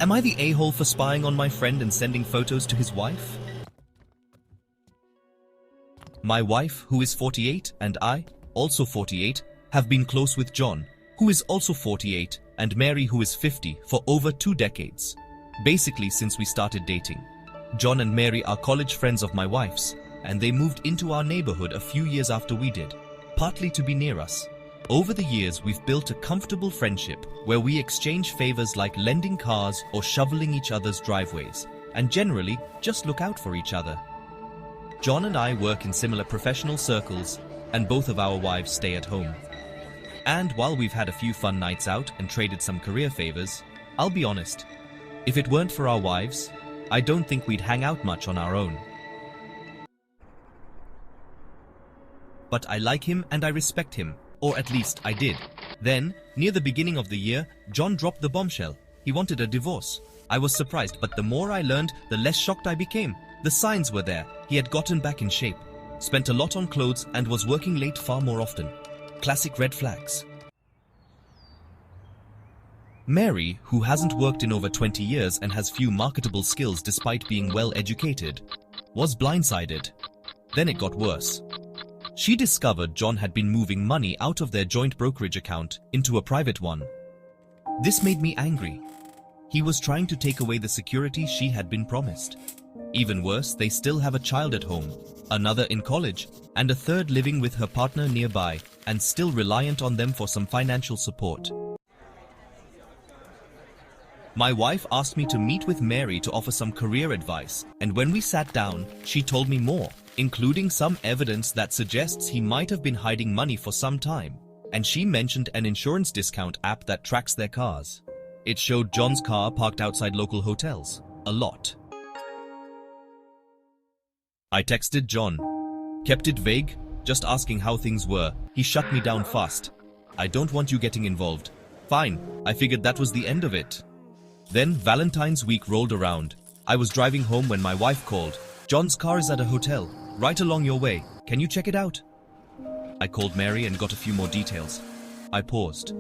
Am I the a-hole for spying on my friend and sending photos to his wife? My wife, who is 48, and I, also 48, have been close with John, who is also 48, and Mary, who is 50, for over 2 decades. Basically since we started dating. John and Mary are college friends of my wife's, and they moved into our neighborhood a few years after we did, partly to be near us. Over the years, we've built a comfortable friendship where we exchange favors like lending cars or shoveling each other's driveways, and generally just look out for each other. John and I work in similar professional circles, and both of our wives stay at home. And while we've had a few fun nights out and traded some career favors, I'll be honest, if it weren't for our wives, I don't think we'd hang out much on our own. But I like him and I respect him, or at least I did. Then, near the beginning of the year, John dropped the bombshell. He wanted a divorce. I was surprised, but the more I learned, the less shocked I became. The signs were there. He had gotten back in shape, spent a lot on clothes, and was working late far more often. Classic red flags. Mary, who hasn't worked in over 20 years and has few marketable skills despite being well educated, was blindsided. Then it got worse. She discovered John had been moving money out of their joint brokerage account into a private one. This made me angry. He was trying to take away the security she had been promised. Even worse, they still have a child at home, another in college, and a third living with her partner nearby, and still reliant on them for some financial support. My wife asked me to meet with Mary to offer some career advice, and when we sat down, she told me more, including some evidence that suggests he might have been hiding money for some time, and she mentioned an insurance discount app that tracks their cars. It showed John's car parked outside local hotels, a lot. I texted John, kept it vague, just asking how things were. He shut me down fast. I don't want you getting involved. Fine, I figured that was the end of it. Then Valentine's week rolled around. I was driving home when my wife called. John's car is at a hotel, right along your way. Can you check it out? I called Mary and got a few more details. I paused.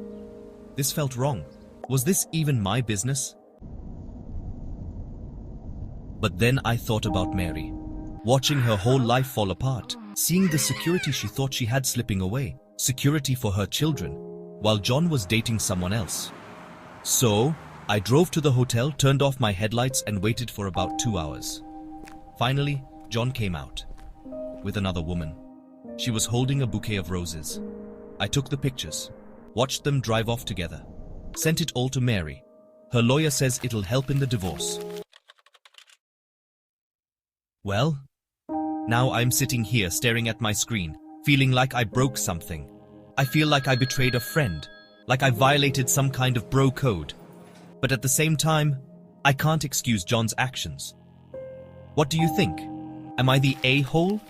This felt wrong. Was this even my business? But then I thought about Mary. Watching her whole life fall apart, seeing the security she thought she had slipping away, security for her children, while John was dating someone else. So, I drove to the hotel, turned off my headlights, and waited for about 2 hours. Finally, John came out. With another woman. She was holding a bouquet of roses. I took the pictures, watched them drive off together, sent it all to Mary. Her lawyer says it'll help in the divorce. Well, now I'm sitting here staring at my screen, feeling like I broke something. I feel like I betrayed a friend, like I violated some kind of bro code. But at the same time, I can't excuse John's actions. What do you think? Am I the a-hole